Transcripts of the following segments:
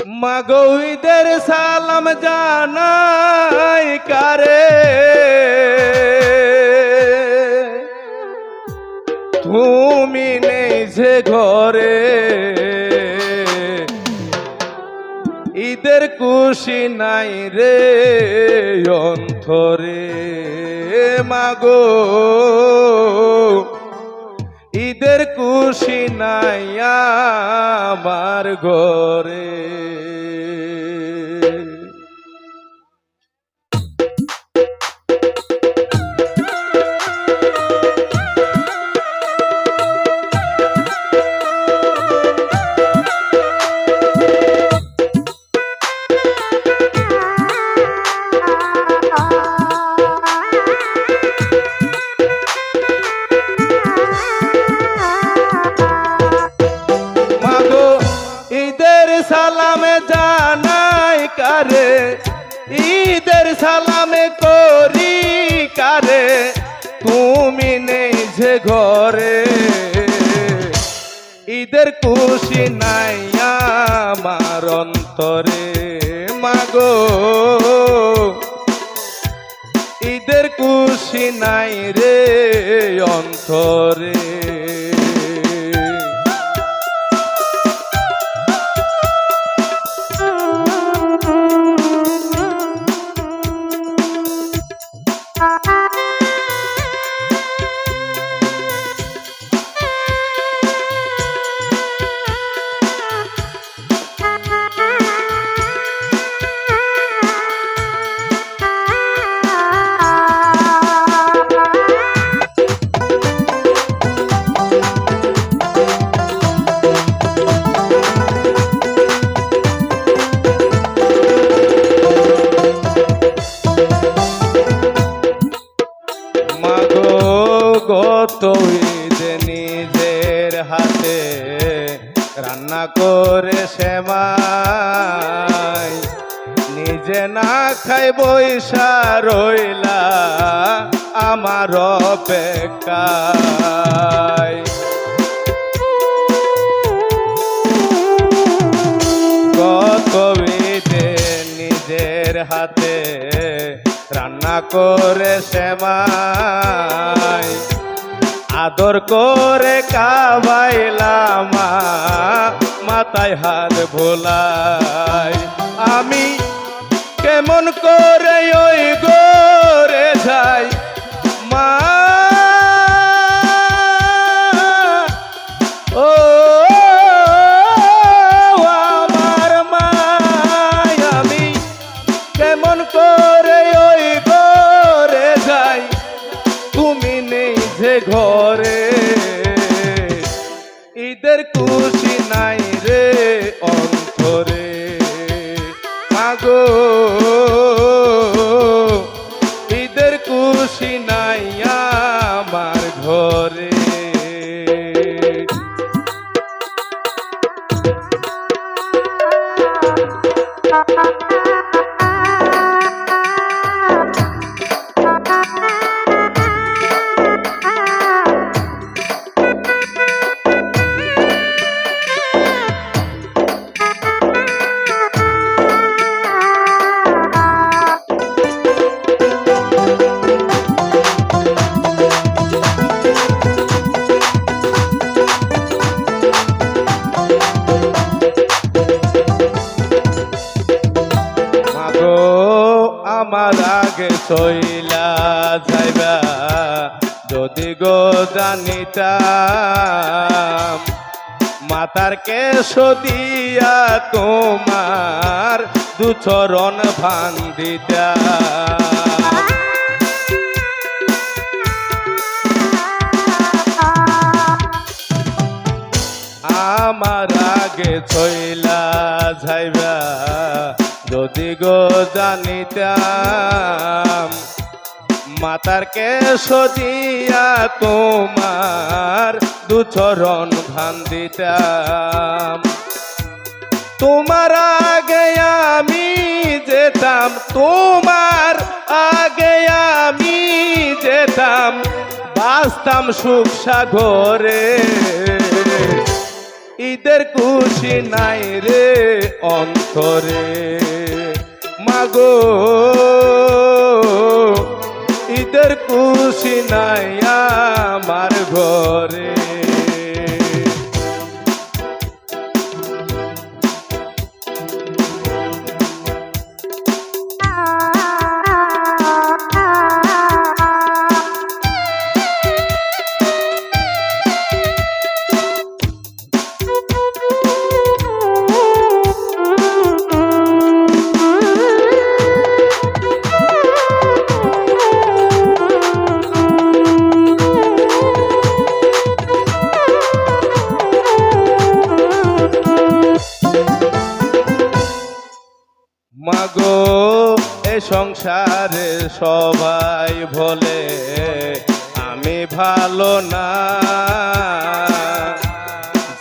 মাগো ঈদের সালাম জানাই কারে, তুমি নেই যে ঘরে, ঈদের খুশি নাই রে অন্তরে। মাগো ঈদের খুশি নাই আমার ঘরে। সালামে জানাই কারে, ঈদের সালামে করি কারে, তুমি নেই যে ঘরে, ঈদের খুশি নাই আমার অন্তরে। মাগো ঈদের খুশি নাই রে অন্তরে। গত ঈদে নিজের হাতে রান্না করে সেমাই, নিজে না খাই বইসা রইলা আমার অপেক্ষায়। গত ঈদে নিজের হাতে রান্না করে সেমাই, আদর করে খাওয়াইলাম মাথায় হাত ভোলাই। আমি কেমন করে ওই গোরে যাই মা, ও আমার মা, আমি কেমন করে ওই গোরে যাই, তুমি নেই যে ঘরে, ঈদের খুশি নাই রে অন্তরে। মাগো ঈদের খুশি নাই আমার ঘরে। আমার আগে চইলা যাইবা যদি গো জানিতাম, মাতার কেশ দিয়া তোমার দুচরণ ভাঙ দিতাম। আমার আগে চইলা যাইবা যদি গো জানিতাম, মাতার কেশ দিয়া তোমার দুচরণ ভাঙ দিতাম। তোমার আগে আমি যেতাম, তোমার আগে আমি যেতাম, বাঁচতাম সুখ সাগরে, ঈদের খুশি নাই রে অন্তরে মাগো ঈদের খুশি নাই আমার ঘরে মাগো এ সংসারে সবাই বলে আমি ভালো না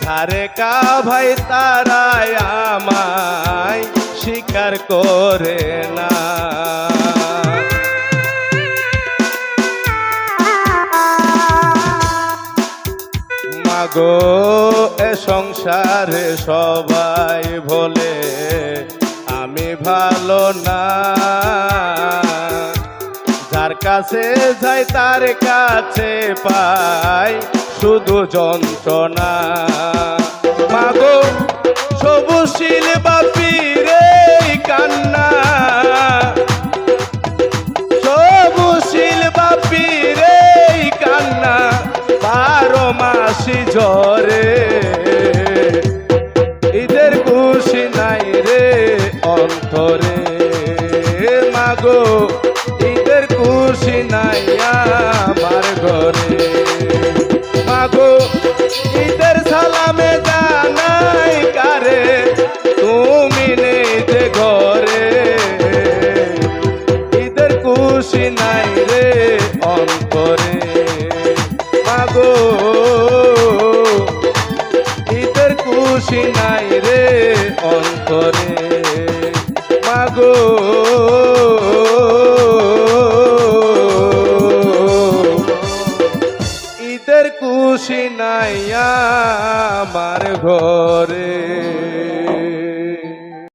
ধারে কা ভাই তারাই আমায় স্বীকার করে না মাগো এ সংসারে সবাই বলে আমি ভালো না যার কাছে যাই তার কাছে পাই শুধু যন্ত্রণা মাগো সবুশীল বাপিরে কান্না সবুশীল বাপিরে কান্না 12 মাসি ঝরে ঈদের খুশি নাই রে অন্তরে মাগো ঈদের খুশি নাই আমার ঘরে মাগো ঈদের সালামে জানাই কারে তুমি নেই যে ঘরে ঈদের খুশি নাই রে অন্তরে মাগো ঈদের খুশি নাই রে অন্তরে মাগো ঈদের খুশি নাই আমার ঘরে।